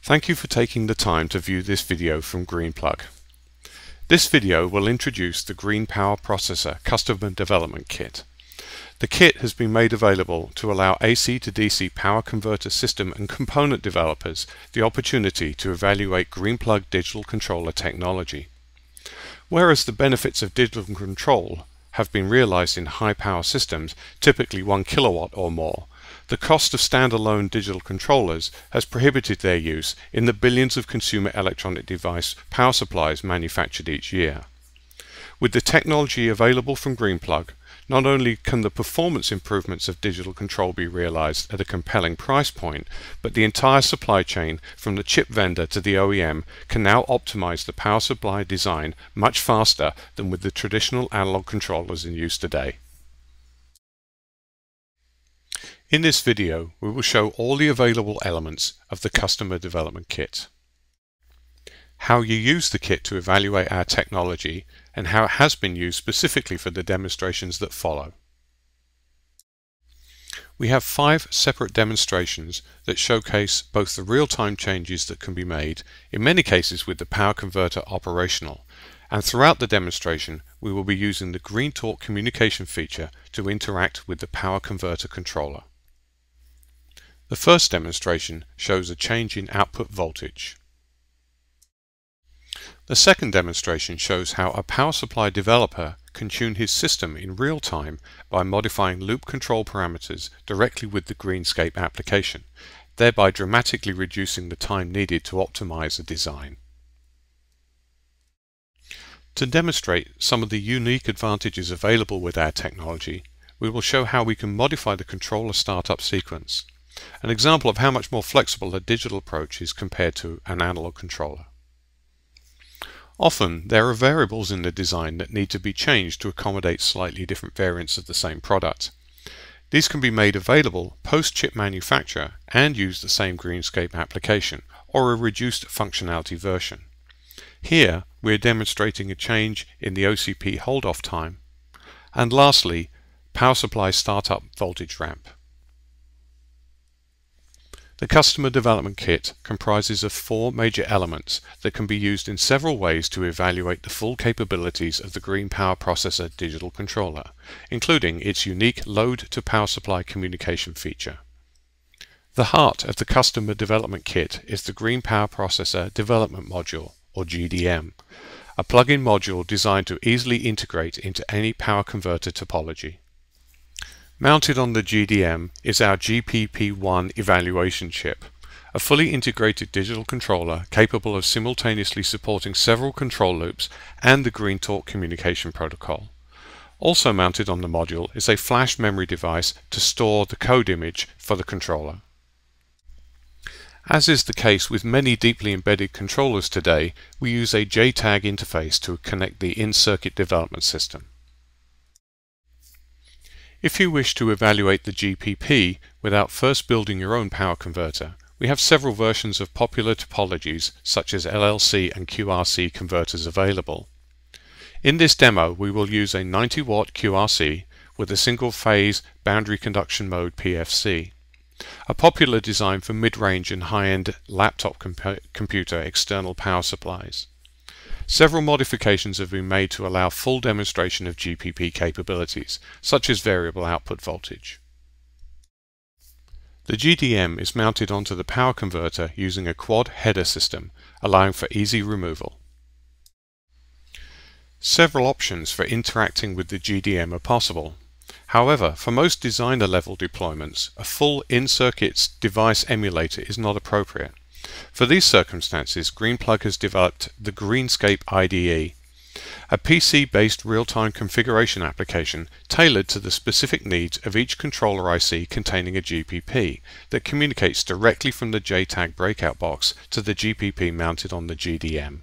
Thank you for taking the time to view this video from Greenplug. This video will introduce the Green Power Processor Customer Development Kit. The kit has been made available to allow AC to DC power converter system and component developers the opportunity to evaluate Greenplug digital controller technology. Whereas the benefits of digital control have been realized in high power systems, typically 1 kilowatt or more, the cost of standalone digital controllers has prohibited their use in the billions of consumer electronic device power supplies manufactured each year. With the technology available from Greenplug, not only can the performance improvements of digital control be realized at a compelling price point, but the entire supply chain from the chip vendor to the OEM can now optimize the power supply design much faster than with the traditional analog controllers in use today. In this video, we will show all the available elements of the Customer Development Kit, how you use the kit to evaluate our technology, and how it has been used specifically for the demonstrations that follow. We have 5 separate demonstrations that showcase both the real-time changes that can be made, in many cases with the power converter operational, and throughout the demonstration we will be using the GreenTalk communication feature to interact with the power converter controller. The first demonstration shows a change in output voltage. The second demonstration shows how a power supply developer can tune his system in real time by modifying loop control parameters directly with the Greenscape application, thereby dramatically reducing the time needed to optimize a design. To demonstrate some of the unique advantages available with our technology, we will show how we can modify the controller startup sequence, an example of how much more flexible a digital approach is compared to an analog controller. Often there are variables in the design that need to be changed to accommodate slightly different variants of the same product. These can be made available post-chip manufacture and use the same Greenscape application or a reduced functionality version. Here we are demonstrating a change in the OCP hold-off time, and lastly, power supply startup voltage ramp. The Customer Development Kit comprises of 4 major elements that can be used in several ways to evaluate the full capabilities of the Green Power Processor digital controller, including its unique load-to-power supply communication feature. The heart of the Customer Development Kit is the Green Power Processor Development Module, or GDM, a plug-in module designed to easily integrate into any power converter topology. Mounted on the GDM is our GPP1 evaluation chip, a fully integrated digital controller capable of simultaneously supporting several control loops and the GreenTalk communication protocol. Also mounted on the module is a flash memory device to store the code image for the controller. As is the case with many deeply embedded controllers today, we use a JTAG interface to connect the in-circuit development system. If you wish to evaluate the GPP without first building your own power converter, we have several versions of popular topologies such as LLC and QRC converters available. In this demo we will use a 90 watt QRC with a single phase boundary conduction mode PFC, a popular design for mid-range and high-end laptop computer external power supplies. Several modifications have been made to allow full demonstration of GPP capabilities, such as variable output voltage. The GDM is mounted onto the power converter using a quad header system, allowing for easy removal. Several options for interacting with the GDM are possible. However, for most designer-level deployments, a full in-circuit device emulator is not appropriate. For these circumstances, Greenplug has developed the Greenscape IDE, a PC-based real-time configuration application tailored to the specific needs of each controller IC containing a GPP that communicates directly from the JTAG breakout box to the GPP mounted on the GDM.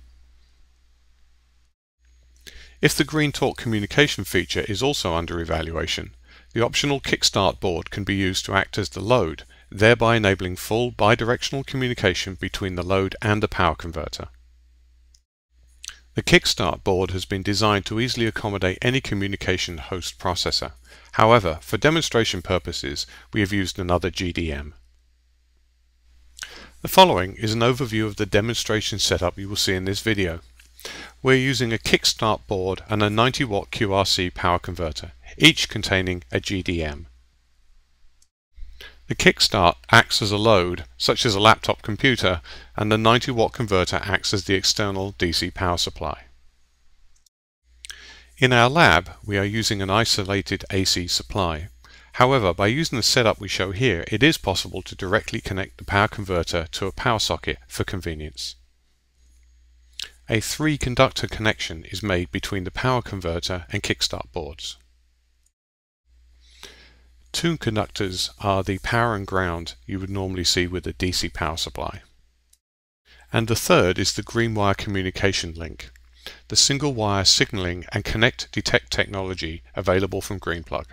If the GreenTalk communication feature is also under evaluation, the optional Kickstart board can be used to act as the load, thereby enabling full bidirectional communication between the load and the power converter. The Kickstart board has been designed to easily accommodate any communication host processor. However, for demonstration purposes, we have used another GDM. The following is an overview of the demonstration setup you will see in this video. We're using a kickstart board and a 90-watt QRC power converter, each containing a GDM. The kickstart acts as a load, such as a laptop computer, and the 90-watt converter acts as the external DC power supply. In our lab, we are using an isolated AC supply. However, by using the setup we show here, it is possible to directly connect the power converter to a power socket for convenience. A 3-conductor connection is made between the power converter and kickstart boards. 2 conductors are the power and ground you would normally see with a DC power supply. And the third is the green wire communication link, the single wire signaling and connect detect technology available from Greenplug.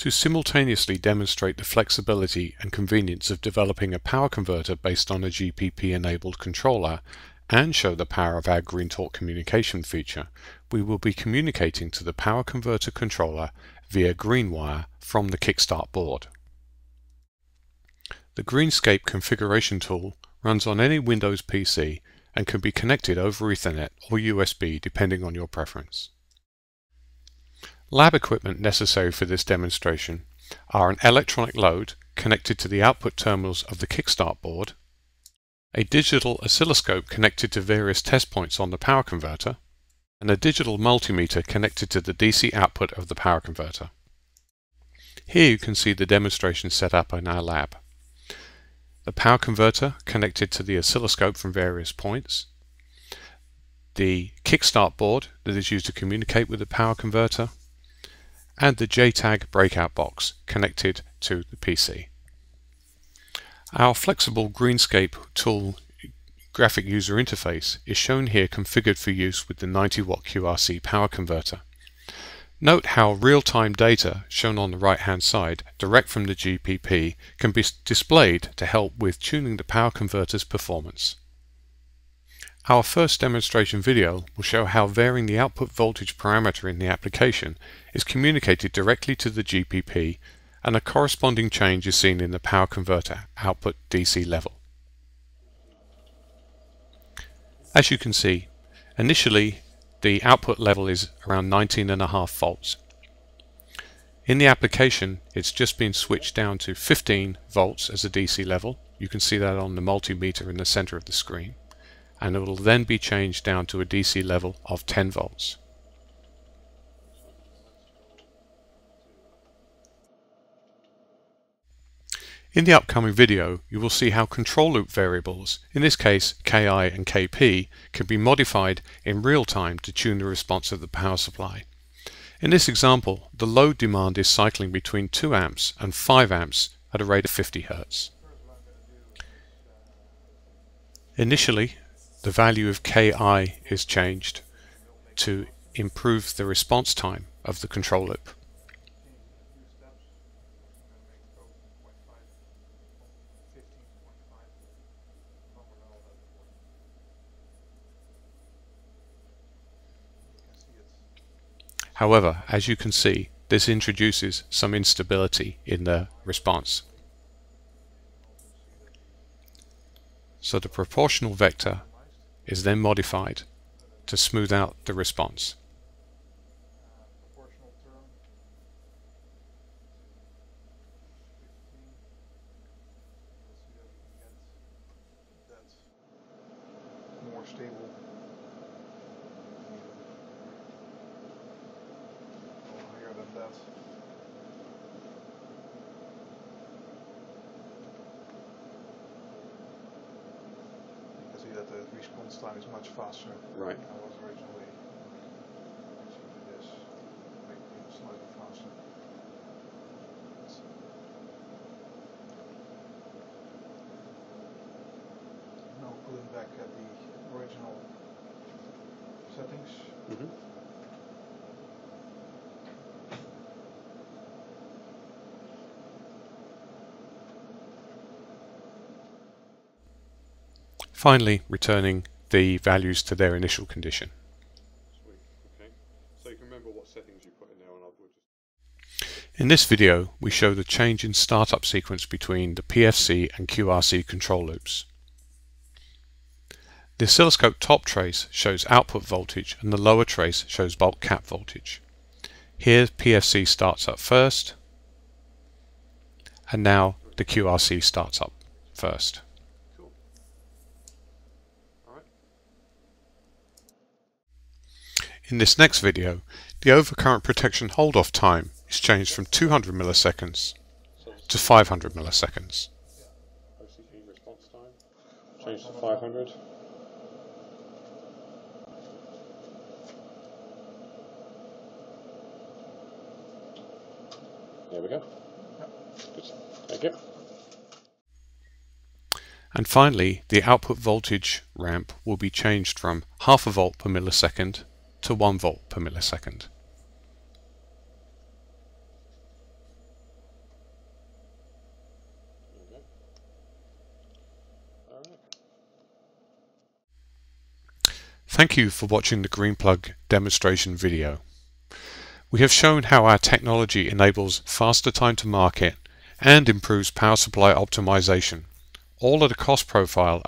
To simultaneously demonstrate the flexibility and convenience of developing a power converter based on a GPP-enabled controller and show the power of our GreenTalk communication feature, we will be communicating to the power converter controller via GreenWire from the kickstart board. The Greenscape configuration tool runs on any Windows PC and can be connected over Ethernet or USB depending on your preference. Lab equipment necessary for this demonstration are an electronic load connected to the output terminals of the kickstart board, a digital oscilloscope connected to various test points on the power converter, and a digital multimeter connected to the DC output of the power converter. Here you can see the demonstration set up in our lab. The power converter connected to the oscilloscope from various points, the kickstart board that is used to communicate with the power converter, and the JTAG breakout box connected to the PC. Our flexible Greenscape tool graphic user interface is shown here configured for use with the 90-watt QRC power converter. Note how real-time data, shown on the right-hand side, direct from the GPP, can be displayed to help with tuning the power converter's performance. Our first demonstration video will show how varying the output voltage parameter in the application is communicated directly to the GPP and a corresponding change is seen in the power converter output DC level. As you can see, initially the output level is around 19.5 volts. In the application, it's just been switched down to 15 volts as a DC level. You can see that on the multimeter in the center of the screen. And it will then be changed down to a DC level of 10 volts. In the upcoming video, you will see how control loop variables, in this case Ki and Kp, can be modified in real time to tune the response of the power supply. In this example, the load demand is cycling between 2 amps and 5 amps at a rate of 50 Hz. Initially, the value of Ki is changed to improve the response time of the control loop. However, as you can see, this introduces some instability in the response. So the proportional vector is then modified to smooth out the response. More stable. Higher than that. You can see that the response time is much faster. Right. Than I was originally. Let's do this. Make it slightly faster. Now putting back at the original settings. Finally, returning the values to their initial condition. Sweet. Okay. So you can remember what settings you put in there, and In this video, we show the change in startup sequence between the PFC and QRC control loops. The oscilloscope top trace shows output voltage and the lower trace shows bulk cap voltage. Here PFC starts up first, and now the QRC starts up first. Cool. All right. In this next video, the overcurrent protection hold-off time is changed from 200 milliseconds to 500 milliseconds. OCP response time changed to 500. There we go. Good. Thank you. And finally, the output voltage ramp will be changed from half a volt per millisecond to 1 volt per millisecond. Okay. All right. Thank you for watching the Greenplug demonstration video. We have shown how our technology enables faster time to market and improves power supply optimization, all at a cost profile